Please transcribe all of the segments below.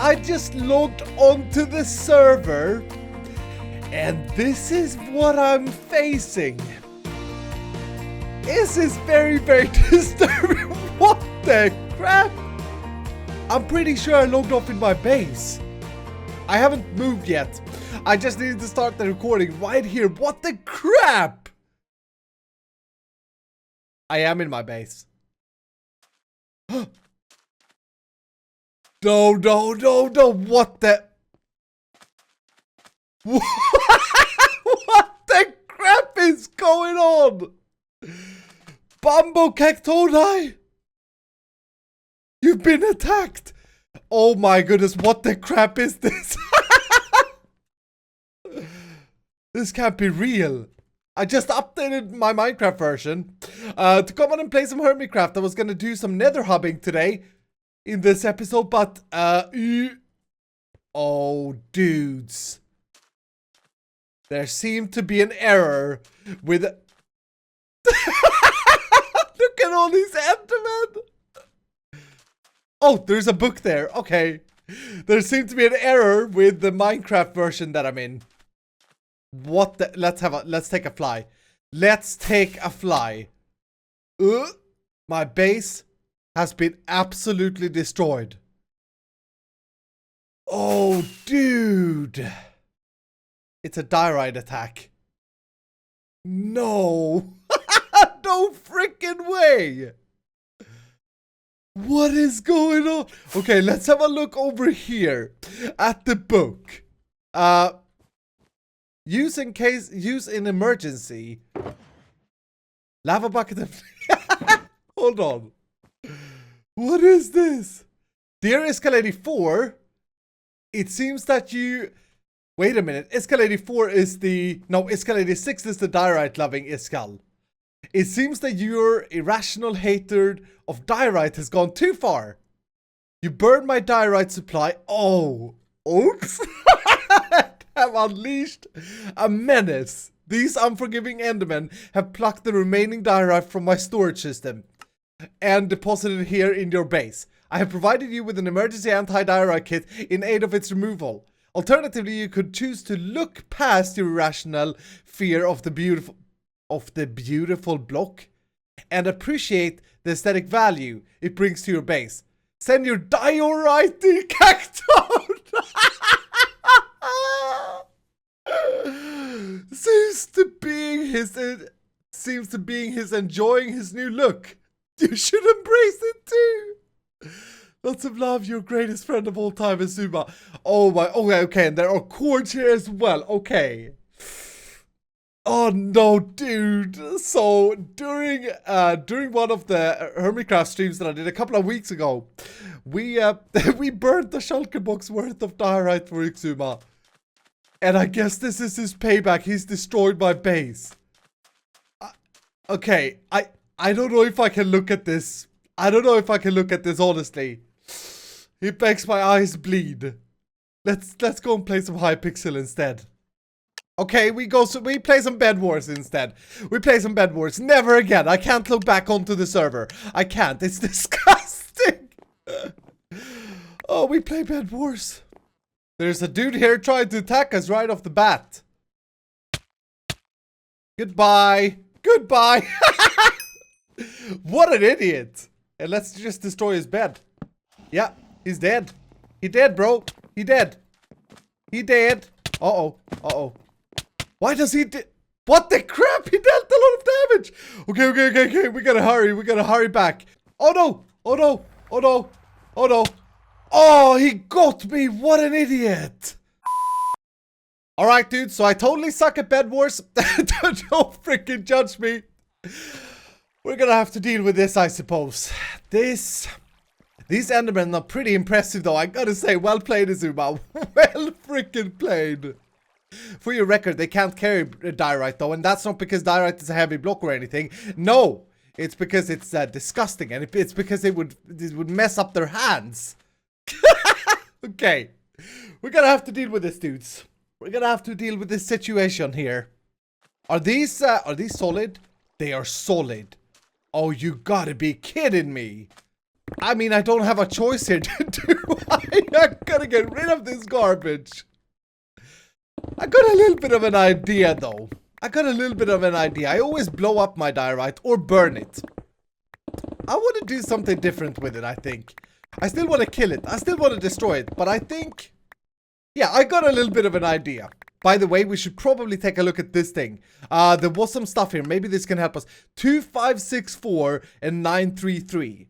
I just logged onto the server, and this is what I'm facing. This is very, very disturbing. What the crap? I'm pretty sure I logged off in my base. I haven't moved yet. I just needed to start the recording right here. What the crap? I am in my base. No, no, no, no. What the? What the crap is going on? Bumbo Cactoni! You've been attacked! Oh my goodness, what the crap is this? This can't be real. I just updated my Minecraft version to come on and play some HermitCraft. I was gonna do some nether hubbing today in this episode, but oh dudes. There seemed to be an error with look at all these endermen. Oh, there's a book there. Okay. There seemed to be an error with the Minecraft version that I'm in. What the? Let's take a fly. Let's take a fly. My base has been absolutely destroyed. Oh, dude. It's a diorite attack. No. No freaking way. What is going on? Okay, let's have a look over here at the book. Use in emergency. Lava bucket of hold on. What is this? Dear Escalator 4, it seems that you wait a minute. Escalator 4 is the Escalator 6 is the diorite loving Iskal. It seems that your irrational hatred of diorite has gone too far. You burned my diorite supply. Oh, oops. Have unleashed a menace. These unforgiving endermen have plucked the remaining diorite from my storage system and deposited it here in your base. I have provided you with an emergency anti-diorite kit in aid of its removal. Alternatively, you could choose to look past your irrational fear of the beautiful block and appreciate the aesthetic value it brings to your base. Send your diorite cactus. Seems to be his enjoying his new look. You should embrace it too. Lots of love, your greatest friend of all time, Azuma. Oh my, okay, and there are chords here as well. Okay. Oh no, dude. So during one of the HermitCraft streams that I did a couple of weeks ago, we burned the shulker box worth of diorite for Azuma. And I guess this is his payback. He's destroyed my base. Okay, I don't know if I can look at this. I don't know if I can look at this honestly. It makes my eyes bleed. Let's go and play some Hypixel instead. Okay, we play some Bed Wars instead. We play some Bed Wars. Never again. I can't look back onto the server. I can't. It's disgusting. Oh, we play Bed Wars. There's a dude here trying to attack us right off the bat. Goodbye. Goodbye. What an idiot. And let's just destroy his bed. Yeah, he's dead. He dead, bro. He dead. He dead. Uh-oh. Uh-oh. Why does he what the crap? He dealt a lot of damage. Okay. We gotta hurry. We gotta hurry back. Oh no. Oh no. Oh no. Oh no. Oh, he got me. What an idiot. Alright, dude. So I totally suck at Bed Wars. Don't freaking judge me. We're gonna have to deal with this, I suppose. These endermen are pretty impressive, though. I gotta say, well played, Azuma. Well freaking played. For your record, they can't carry diorite, though. And that's not because diorite is a heavy block or anything. No. It's because it's disgusting. And it's because it would mess up their hands. Okay. We're gonna have to deal with this, dudes. We're gonna have to deal with this situation here. Are these solid? They are solid. Oh, you gotta be kidding me. I mean, I don't have a choice here, do I? I gotta get rid of this garbage. I got a little bit of an idea, though. I always blow up my diorite or burn it. I want to do something different with it, I think. I still want to kill it. I still want to destroy it. But I think... yeah, I got a little bit of an idea. By the way, we should probably take a look at this thing. There was some stuff here. Maybe this can help us. 2564 and 933.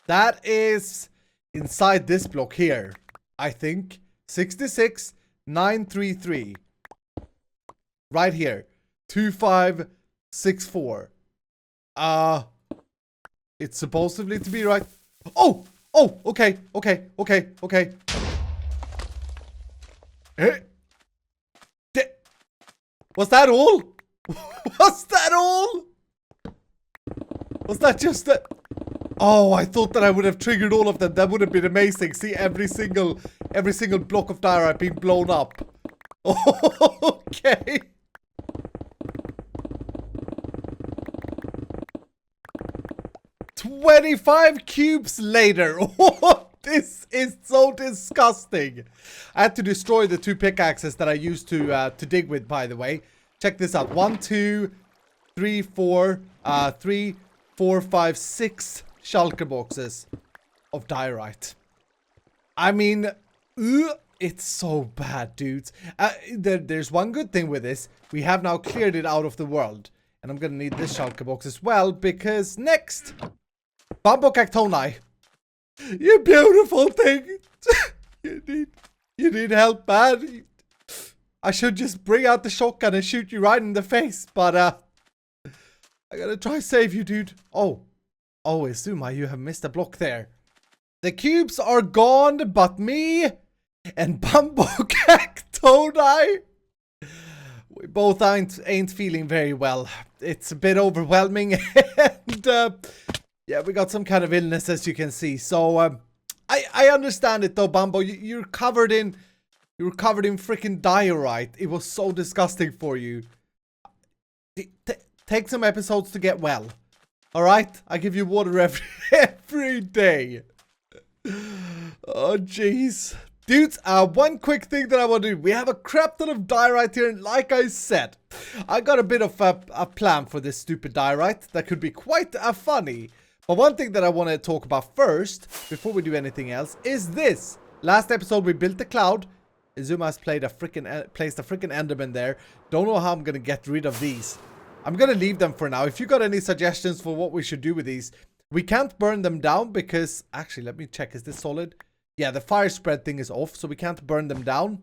That is inside this block here, I think. 66, 933. Right here. 2564. It's supposedly to be right. Oh! Oh! Okay. Was that all? Was that all? Was that just the... oh, I thought that I would have triggered all of them. That would have been amazing. See every single block of diorite being blown up. Okay. "25 cubes later." This is so disgusting. I had to destroy the 2 pickaxes that I used to dig with, by the way. Check this out. 1, 2, 3, 4, 3, 4, 5, 6 shulker boxes of diorite. I mean, it's so bad, dudes. There's one good thing with this. We have now cleared it out of the world. And I'm gonna need this shulker box as well, because next... bamboo cactoni. You beautiful thing. You need help, man. I should just bring out the shotgun and shoot you right in the face, but I gotta try save you, dude. Oh, Izuma, you have missed a block there. The cubes are gone, but me and bamboo cactoni, we both ain't feeling very well. It's a bit overwhelming, and yeah, we got some kind of illness, as you can see. So, I understand it though, Bambo. You're covered in freaking diorite. It was so disgusting for you. Take some episodes to get well. All right, I give you water every day. Oh, jeez. Dudes, one quick thing that I want to do. We have a crap ton of diorite here, and like I said, I got a bit of a plan for this stupid diorite that could be quite funny. But one thing that I want to talk about first, before we do anything else, is this. Last episode, we built the cloud. Izuma has placed a freaking enderman there. Don't know how I'm going to get rid of these. I'm going to leave them for now. If you got any suggestions for what we should do with these, we can't burn them down because... actually, let me check. Is this solid? Yeah, the fire spread thing is off, so we can't burn them down.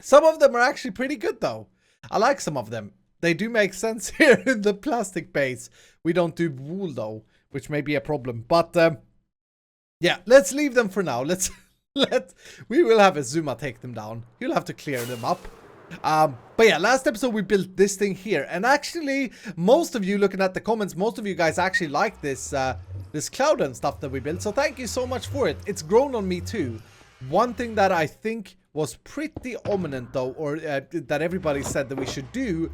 Some of them are actually pretty good, though. I like some of them. They do make sense here in the plastic base. We don't do wool, though, which may be a problem. But, yeah, let's leave them for now. We will have Izuma take them down. You'll have to clear them up. But yeah, last episode we built this thing here. And actually, most of you, looking at the comments, most of you guys actually like this, this cloud and stuff that we built. So thank you so much for it. It's grown on me too. One thing that I think was pretty ominous though, or that everybody said that we should do,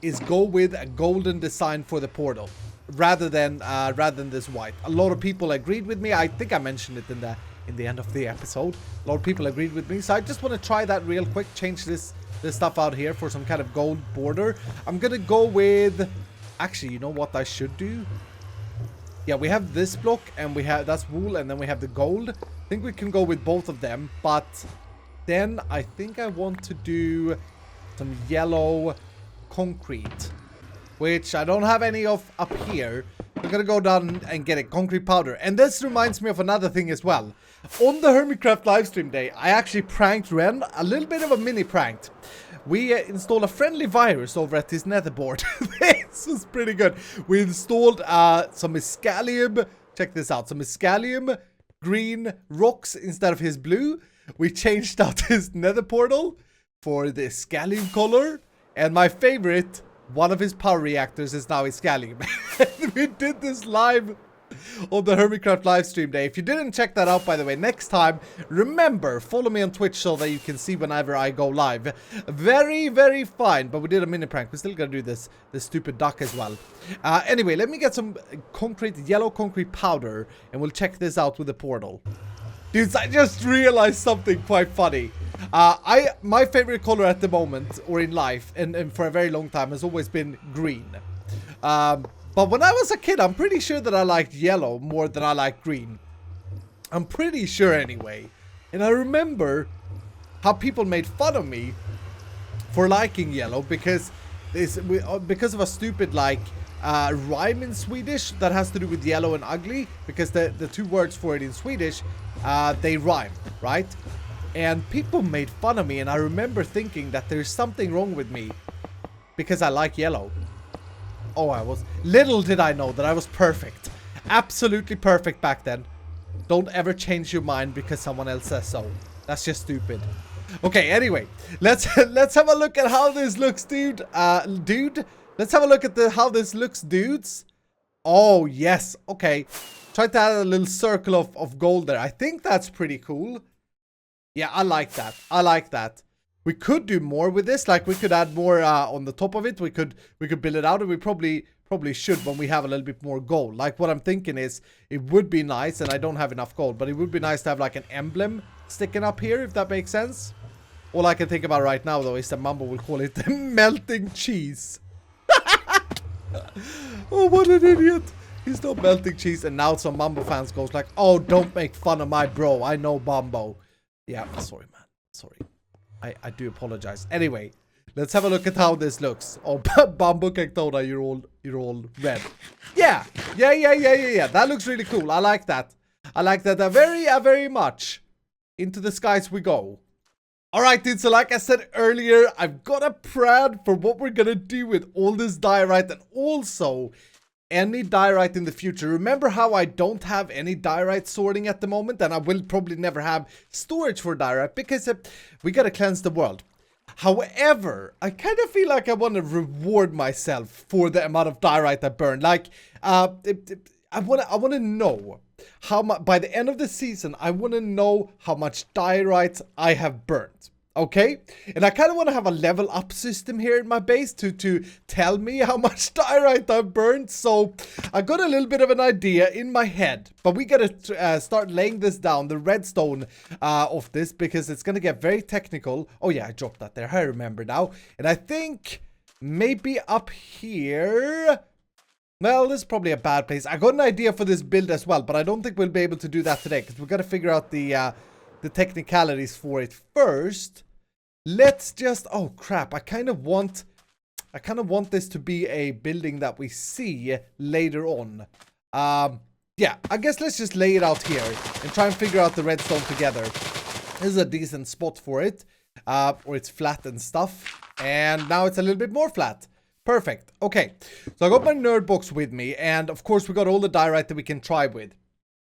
is go with a golden design for the portal. Rather than this white. A lot of people agreed with me. I think I mentioned it in the end of the episode. A lot of people agreed with me. So I just want to try that real quick. Change this stuff out here for some kind of gold border. I'm gonna go with... actually, you know what I should do? Yeah, we have this block and we have... that's wool, and then we have the gold. I think we can go with both of them. But then I think I want to do some yellow concrete, which I don't have any of up here. I'm gonna go down and get a concrete powder. And this reminds me of another thing as well. On the HermitCraft livestream day, I actually pranked Ren. A little bit of a mini prank. We installed a friendly virus over at his netherboard. This was pretty good. We installed some Miscalium. Check this out. Some Miscalium green rocks instead of his blue. We changed out his nether portal for the Scallium color. And my favorite... one of his power reactors is now Scallium. We did this live on the HermitCraft live stream day. If you didn't check that out, by the way, next time, remember, follow me on Twitch so that you can see whenever I go live. Very, very fine. But we did a mini prank. We're still gonna do this stupid duck as well. Anyway, let me get some yellow concrete powder, and we'll check this out with the portal. Dudes, I just realized something quite funny. My favorite color at the moment, or in life, and for a very long time, has always been green. But when I was a kid, I'm pretty sure that I liked yellow more than I liked green. I'm pretty sure anyway. And I remember how people made fun of me for liking yellow because of a stupid like rhyme in Swedish that has to do with yellow and ugly, because the two words for it in Swedish, they rhyme, right? And people made fun of me, and I remember thinking that there's something wrong with me because I like yellow. Oh, little did I know that I was perfect. Absolutely perfect back then. Don't ever change your mind because someone else says so. That's just stupid. Okay, anyway, let's have a look at how this looks, dude. Let's have a look at how this looks, dudes. Oh, yes. Okay. Try to add a little circle of gold there. I think that's pretty cool. Yeah, I like that. I like that. We could do more with this. Like, we could add more on the top of it. We could build it out, and we probably should when we have a little bit more gold. Like, what I'm thinking is, it would be nice, and I don't have enough gold, but it would be nice to have like an emblem sticking up here, if that makes sense. All I can think about right now, though, is that Mumbo will call it the melting cheese. Oh, what an idiot. He's not melting cheese, and now some Mumbo fans goes like, oh, don't make fun of my bro. I know Bumbo. Yeah, sorry, man. Sorry. I do apologize. Anyway, let's have a look at how this looks. Oh, Bumbo Cactona, you're all red. Yeah. That looks really cool. I like that. I like that very much. Into the skies we go. Alright, dude, so like I said earlier, I've got a plan for what we're gonna do with all this diorite, and also any diorite in the future. Remember how I don't have any diorite sorting at the moment, and I will probably never have storage for diorite because we gotta cleanse the world. However, I kind of feel like I want to reward myself for the amount of diorite I burned. Like, I want to know how much, by the end of the season, I want to know how much diorite I have burnt. Okay? And I kind of want to have a level up system here in my base to tell me how much diorite I've burned. So I got a little bit of an idea in my head, but we gotta start laying this down, the redstone of this, because it's gonna get very technical. Oh yeah, I dropped that there. I remember now. And I think maybe up here. Well, this is probably a bad place. I got an idea for this build as well, but I don't think we'll be able to do that today because we got to figure out the technicalities for it first. Let's just, oh crap, I kind of want this to be a building that we see later on. Yeah, I guess let's just lay it out here and try and figure out the redstone together. This is a decent spot for it, or it's flat and stuff, and now it's a little bit more flat. Perfect. Okay, so I got my nerd box with me, and of course we got all the diorite that we can try with.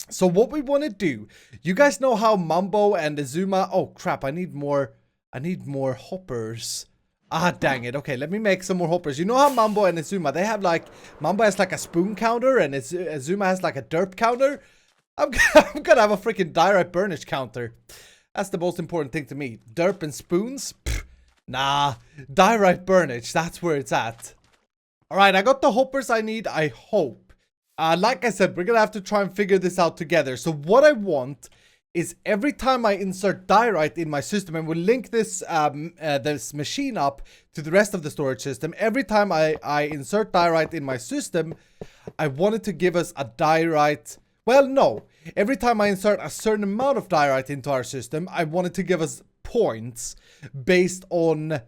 So what we want to do, you guys know how Mumbo and Azuma, oh crap, I need more hoppers. Ah, dang it. Okay, let me make some more hoppers. You know how Mumbo and Azuma, they have like, Mumbo has like a spoon counter and Azuma has like a derp counter. I'm gonna have a freaking diorite burnage counter. That's the most important thing to me. Derp and spoons? Pfft, nah, diorite burnage, that's where it's at. Alright, I got the hoppers I need, I hope. Like I said, we're gonna have to try and figure this out together. So what I want is every time I insert diorite in my system, and we'll link this this machine up to the rest of the storage system. Every time I insert diorite in my system, I want it to give us a diorite. Well, no. Every time I insert a certain amount of diorite into our system, I want it to give us points based on,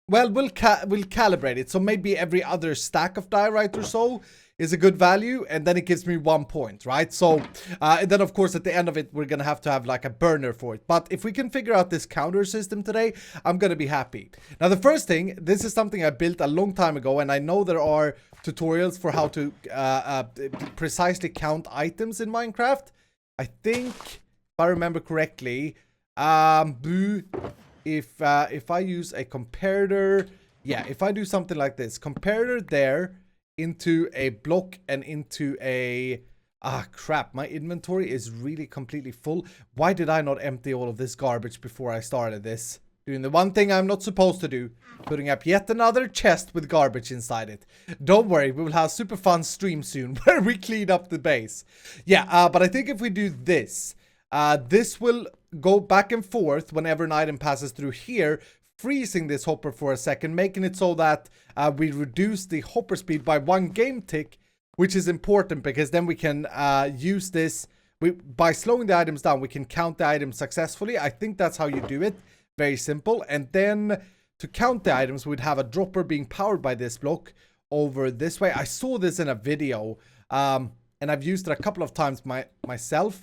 well, we'll calibrate it. So maybe every other stack of diorite or so is a good value, and then it gives me 1 point, right? So, and then of course at the end of it, we're gonna have to have like a burner for it. But if we can figure out this counter system today, I'm gonna be happy. Now the first thing, this is something I built a long time ago, and I know there are tutorials for how to precisely count items in Minecraft. I think, if I remember correctly, if I use a comparator, yeah, if I do something like this, comparator there, into a block and into a Ah, crap. My inventory is really completely full. Why did I not empty all of this garbage before I started this? Doing the one thing I'm not supposed to do. Putting up yet another chest with garbage inside it. Don't worry, we will have a super fun stream soon where we clean up the base. Yeah, but I think if we do this, this will go back and forth whenever an item passes through here, freezing this hopper for a second, making it so that we reduce the hopper speed by 1 game tick, which is important because then we can use this. By slowing the items down, we can count the items successfully. I think that's how you do it. Very simple. And then to count the items, we'd have a dropper being powered by this block over this way. I saw this in a video, and I've used it a couple of times myself.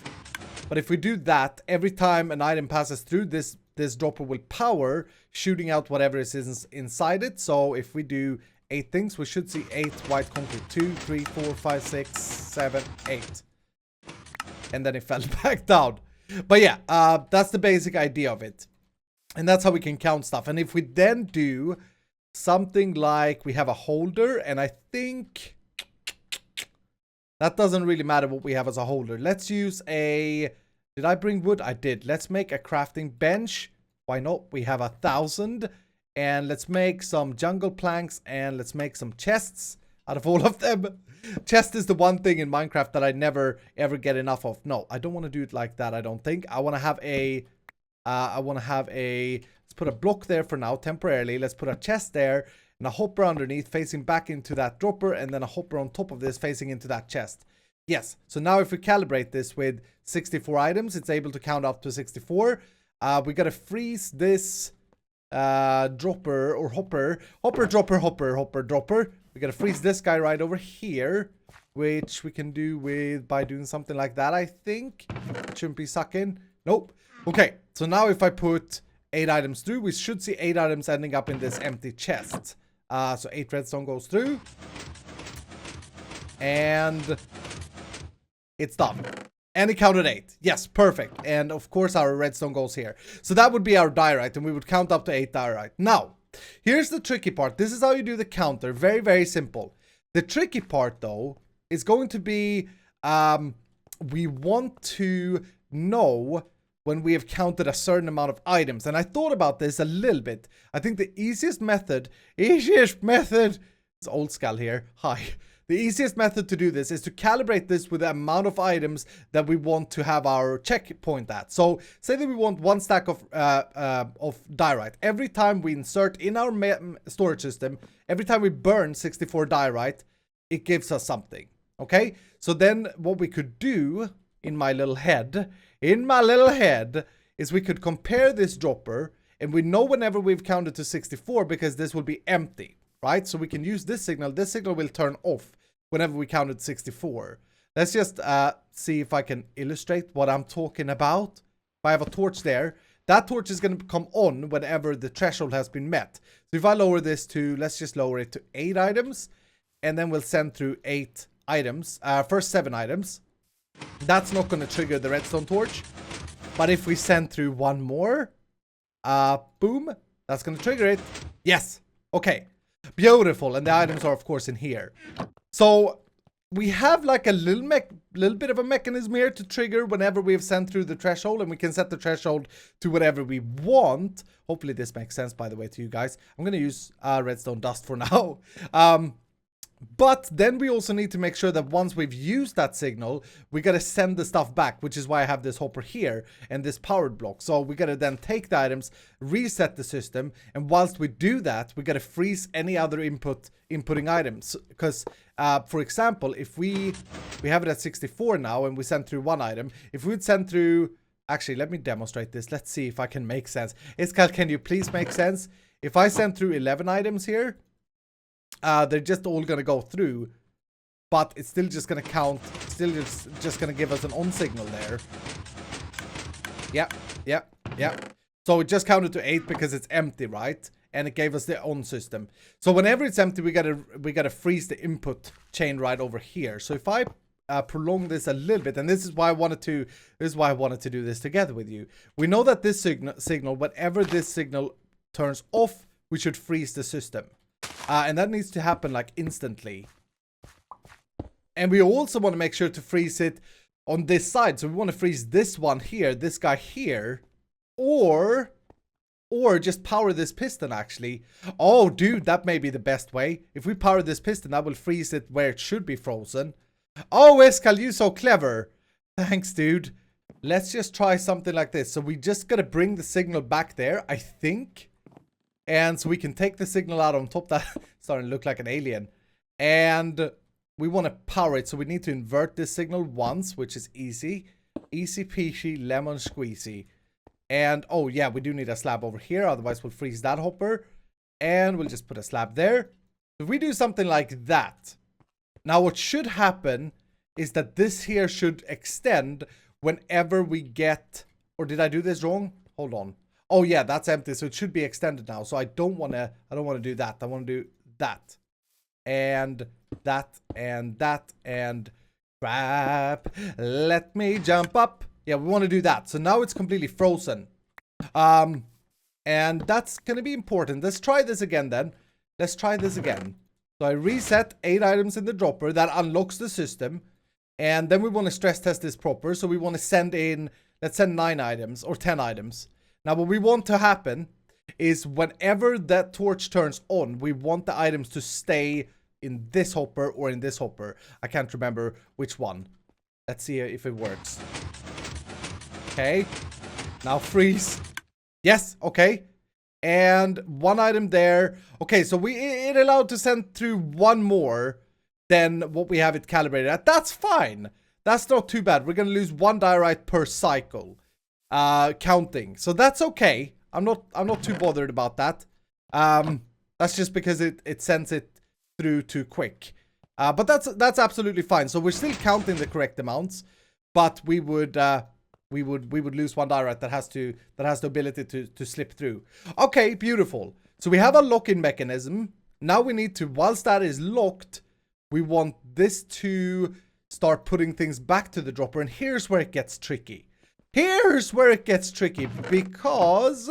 But if we do that, every time an item passes through, this dropper will power, shooting out whatever is inside it. So if we do 8 things, we should see 8 white concrete. 2, 3, 4, 5, 6, 7, 8. And then it fell back down. But yeah, that's the basic idea of it. And that's how we can count stuff. And if we then do something like we have a holder, and I think that doesn't really matter what we have as a holder. Let's use a... Did I bring wood? I did. Let's make a crafting bench. Why not? We have 1,000. And let's make some jungle planks, and let's make some chests out of all of them. Chest is the one thing in Minecraft that I never ever get enough of. No, I don't want to do it like that, I don't think. I want to have a... let's put a block there for now, temporarily. Let's put a chest there and a hopper underneath facing back into that dropper, and then a hopper on top of this facing into that chest. Yes, so now if we calibrate this with 64 items, it's able to count up to 64. We gotta freeze this dropper or hopper. Dropper. We gotta freeze this guy right over here, which we can do by doing something like that, I think. Shouldn't be sucking. Nope. Okay, so now if I put 8 items through, we should see 8 items ending up in this empty chest. So 8 redstone goes through. And it's done. And it counted 8. Yes, perfect. And of course our redstone goes here. So that would be our diorite, and we would count up to 8 diorite. Now, here's the tricky part. This is how you do the counter. Very, very simple. The tricky part, though, is going to be we want to know when we have counted a certain amount of items. And I thought about this a little bit. I think the easiest method, it's old skull here, hi. The easiest method to do this is to calibrate this with the amount of items that we want to have our checkpoint at. So say that we want 1 stack of diorite. Every time we insert in our storage system, every time we burn 64 diorite, it gives us something. Okay? So then what we could do in my little head is we could compare this dropper, and we know whenever we've counted to 64 because this will be empty, right? So we can use this signal. This signal will turn off whenever we counted 64. Let's just see if I can illustrate what I'm talking about. If I have a torch there, that torch is going to come on whenever the threshold has been met. So if I lower this to, let's just lower it to 8 items, and then we'll send through 8 items, first 7 items. That's not going to trigger the redstone torch. But if we send through 1 more, boom, that's going to trigger it. Yes. Okay. Beautiful. And the items are, of course, in here. So we have like a little bit of a mechanism here to trigger whenever we have sent through the threshold, and we can set the threshold to whatever we want. Hopefully this makes sense, by the way, to you guys. I'm going to use redstone dust for now. But then we also need to make sure that once we've used that signal, we got to send the stuff back, which is why I have this hopper here and this powered block. So we got to then take the items, reset the system, and whilst we do that, we got to freeze any other inputting items. Because, for example, if we have it at 64 now and we send through 1 item, if we'd send through... Actually, let me demonstrate this. Let's see if I can make sense. Iskal, can you please make sense? If I send through 11 items here... they're just all gonna go through, but it's still just gonna count, still just gonna give us an on signal there. Yeah. So it just counted to 8 because it's empty, right? And it gave us the on system. So whenever it's empty, we gotta freeze the input chain right over here. So if I prolong this a little bit, and this is why I wanted to do this together with you. We know that this signal, whenever this signal turns off, we should freeze the system. And that needs to happen like instantly. And we also want to make sure to freeze it on this side. So we want to freeze this one here, this guy here, or just power this piston actually. Oh, dude, that may be the best way. If we power this piston, that will freeze it where it should be frozen. Oh, Escal, you so clever. Thanks, dude. Let's just try something like this. So we just gotta bring the signal back there, I think. And so we can take the signal out on top. That starting to look like an alien. And we want to power it. So we need to invert this signal once, which is easy. Easy peasy, lemon squeezy. And, oh yeah, we do need a slab over here. Otherwise, we'll freeze that hopper. And we'll just put a slab there. If we do something like that. Now, what should happen is that this here should extend whenever we get... Or did I do this wrong? Hold on. Oh yeah, that's empty. So it should be extended now. So I don't want to do that. I want to do that. And that, and that, and crap. Let me jump up. Yeah, we want to do that. So now it's completely frozen. And that's going to be important. Let's try this again then. Let's try this again. So I reset 8 items in the dropper. That unlocks the system. And then we want to stress test this proper. So we want to send in, let's send 9 items or 10 items. Now what we want to happen is whenever that torch turns on, we want the items to stay in this hopper or in this hopper. I can't remember which one. Let's see if it works. Okay. Now freeze. Yes, okay. And 1 item there. Okay, so it allowed to send through 1 more than what we have it calibrated at. That's fine. That's not too bad. We're going to lose 1 diorite per cycle. Counting. So that's okay. I'm not too bothered about that. That's just because it sends it through too quick. But that's absolutely fine. So we're still counting the correct amounts, but we would lose 1 diorite that has the ability to slip through. Okay, beautiful. So we have a lock-in mechanism. Now we need to, whilst that is locked, we want this to start putting things back to the dropper. And here's where it gets tricky. Here's where it gets tricky because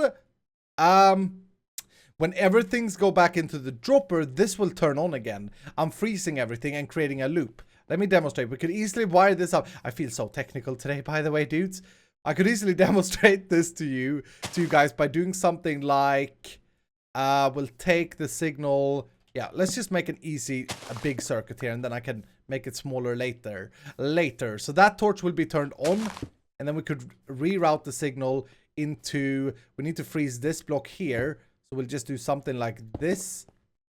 whenever things go back into the dropper, this will turn on again. I'm freezing everything and creating a loop. Let me demonstrate. We could easily wire this up. I feel so technical today, by the way, dudes. I could easily demonstrate this to you guys by doing something like we'll take the signal. Yeah, let's just make a big circuit here, and then I can make it smaller later. So that torch will be turned on. And then we could reroute the signal into, we need to freeze this block here. So we'll just do something like this.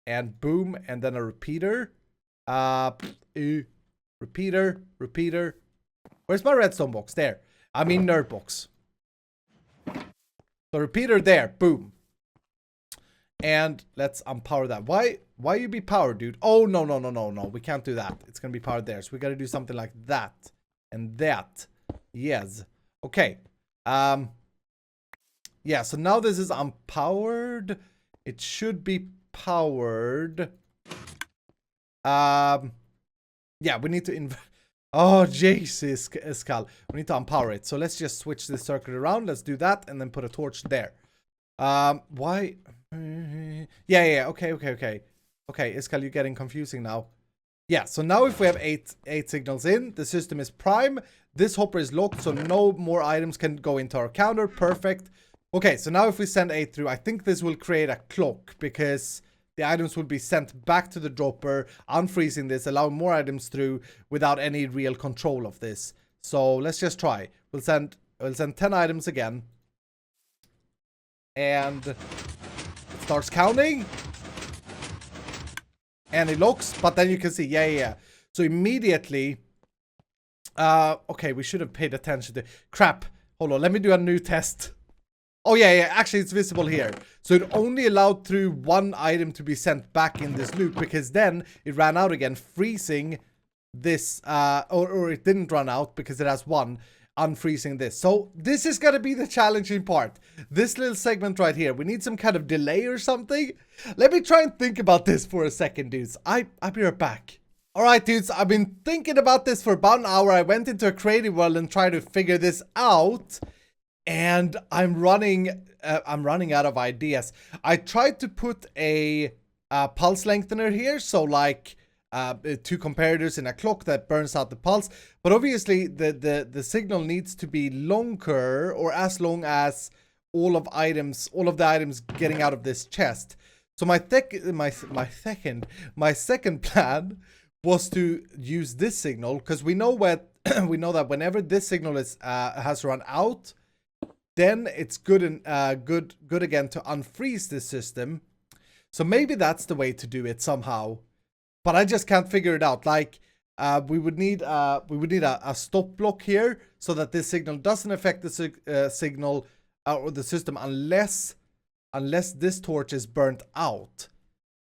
And boom, and then a repeater. Repeater. Where's my redstone box? There. I mean nerd box. So repeater there, boom. And let's unpower that. Why you be powered, dude? Oh, no. We can't do that. It's going to be powered there. So we got to do something like that. And that. Yes. Okay. Yeah, so now this is unpowered. It should be powered. Yeah, we need to oh, Jesus, Escal. We need to unpower it. So let's just switch this circuit around. Let's do that and then put a torch there. Why? Yeah. Okay. Okay, Escal, you're getting confusing now. Yeah, so now if we have eight signals in, the system is prime. This hopper is locked, so no more items can go into our counter. Perfect. Okay, so now if we send 8 through, I think this will create a clock because the items will be sent back to the dropper, unfreezing this, allowing more items through without any real control of this. So let's just try. We'll send 10 items again. And it starts counting. And it locks, but then you can see, yeah. So immediately, okay, we should have paid attention to, crap. Hold on, let me do a new test. Oh, yeah, actually it's visible here. So it only allowed through 1 item to be sent back in this loop because then it ran out again, freezing this, or it didn't run out because it has 1, unfreezing this. So this is gonna be the challenging part. This little segment right here, we need some kind of delay or something. Let me try and think about this for a second, dudes. I'll be right back. Alright, dudes, I've been thinking about this for about an hour. I went into a creative world and tried to figure this out. And I'm running out of ideas. I tried to put a pulse lengthener here. So like, two comparators in a clock that burns out the pulse. But obviously the signal needs to be longer, or as long as all of the items getting out of this chest. So my second plan was to use this signal, because we know that whenever this signal has run out, then it's good again to unfreeze this system. So maybe that's the way to do it somehow, but I just can't figure it out. Like we would need a stop block here so that this signal doesn't affect the signal or the system unless this torch is burnt out.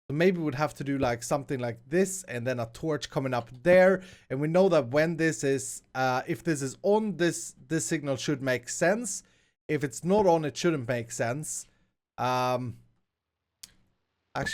So maybe we would have to do like something like this, and then a torch coming up there. And we know that when this is, if this is on, this signal should make sense. If it's not on, it shouldn't make sense. Actually,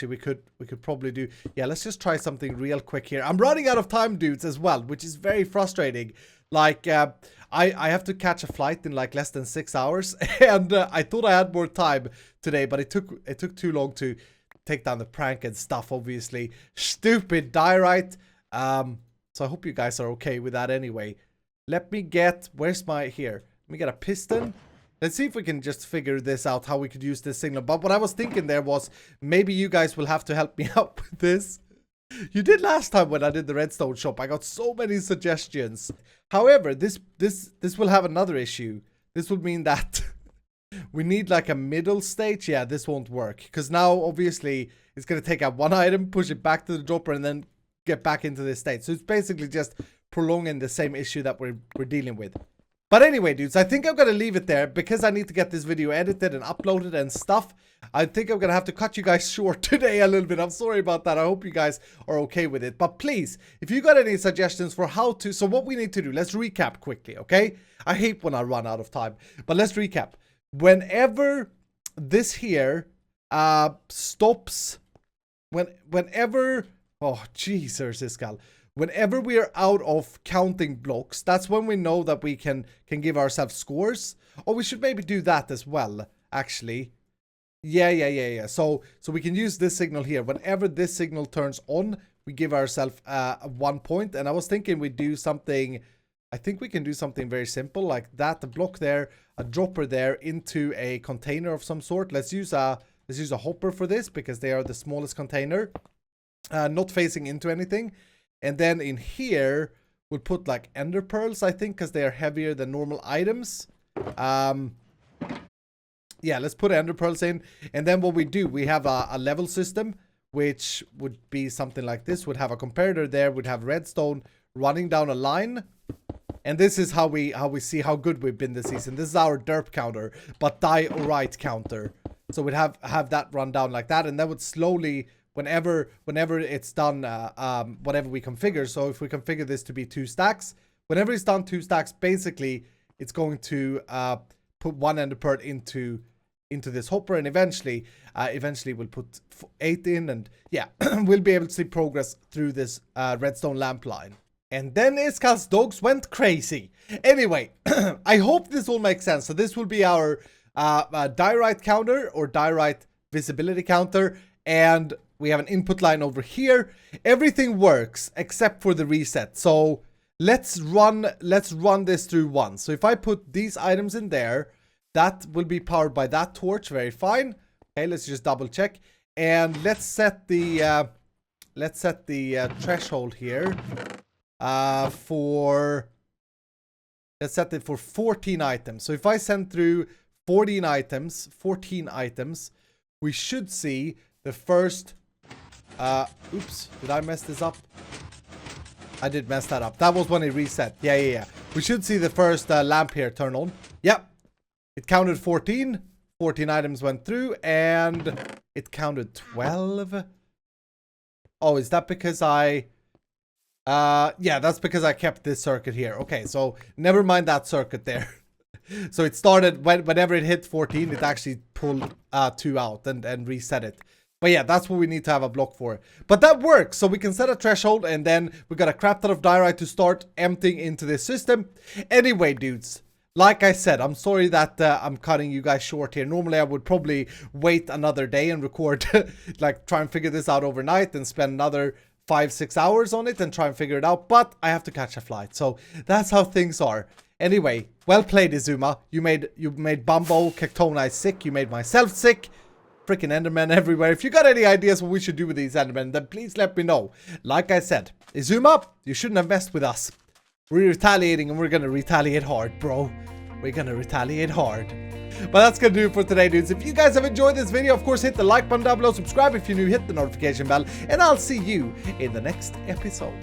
we could probably do... Yeah, let's just try something real quick here. I'm running out of time, dudes, as well, which is very frustrating. Like, I have to catch a flight in like less than 6 hours, and I thought I had more time today, but it took too long to take down the prank and stuff, obviously. Stupid diorite. So I hope you guys are okay with that anyway. Let me get... Where's my... Here. Let me get a piston. Let's see if we can just figure this out, how we could use this signal. But what I was thinking there was, maybe you guys will have to help me out with this. You did last time when I did the redstone shop. I got so many suggestions. However, this will have another issue. This will mean that we need like a middle stage. Yeah, this won't work. Because now, obviously, it's going to take out one item, push it back to the dropper, and then get back into this state. So it's basically just prolonging the same issue that we're dealing with. But anyway, dudes, I think I'm going to leave it there because I need to get this video edited and uploaded and stuff. I think I'm going to have to cut you guys short today a little bit. I'm sorry about that. I hope you guys are okay with it. But please, if you got any suggestions for how to... So what we need to do, let's recap quickly, okay? I hate when I run out of time. But let's recap. Whenever this here stops... Whenever... Oh, Jesus, this guy. Whenever we are out of counting blocks, that's when we know that we can give ourselves scores. Or we should maybe do that as well, actually. Yeah. So we can use this signal here. Whenever this signal turns on, we give ourselves 1 point. And I was thinking we do something... I think we can do something very simple like that. A block there, a dropper there into a container of some sort. Let's use a hopper for this because they are the smallest container. Not facing into anything. And then in here, we'll put like ender pearls, I think, because they are heavier than normal items. Yeah, let's put ender pearls in. And then what we do, we have a level system, which would be something like this. Would have a comparator there. Would have redstone running down a line. And this is how we see how good we've been this season. This is our derp counter, but DIE-ORITE counter. So we'd have that run down like that, and that would slowly... Whenever it's done, whatever we configure. So if we configure this to be 2 stacks, whenever it's done 2 stacks, basically it's going to put 1 ender pearl into this hopper, and eventually we'll put 8 in, and yeah, we'll be able to see progress through this redstone lamp line. And then Iskal's dogs went crazy. Anyway, I hope this all makes sense. So this will be our diorite counter or diorite visibility counter, and we have an input line over here. Everything works except for the reset. So let's run this through once. So if I put these items in there, that will be powered by that torch. Very fine. Okay, let's just double check. And let's set the threshold here for... Let's set it for 14 items. So if I send through 14 items, we should see the first... oops, did I mess this up? I did mess that up. That was when it reset. Yeah. We should see the first lamp here turn on. Yep. It counted 14. 14 items went through, and it counted 12. Oh, is that because I... yeah, that's because I kept this circuit here. Okay, so never mind that circuit there. So it started, whenever it hit 14, it actually pulled 2 out and reset it. But yeah, that's what we need to have a block for. But that works. So we can set a threshold, and then we got a crap ton of diorite to start emptying into this system. Anyway, dudes, like I said, I'm sorry that I'm cutting you guys short here. Normally, I would probably wait another day and record, like try and figure this out overnight and spend another 5-6 hours on it and try and figure it out, but I have to catch a flight, so that's how things are. Anyway, well played, Izuma. You made Bumbo Cactoni sick. You made myself sick. Freaking Endermen everywhere. If you got any ideas what we should do with these Endermen, then please let me know. Like I said, Izuma, you shouldn't have messed with us. We're retaliating and we're gonna retaliate hard, bro. We're gonna retaliate hard. But that's gonna do it for today, dudes. If you guys have enjoyed this video, of course, hit the like button down below. Subscribe if you're new, hit the notification bell. And I'll see you in the next episode.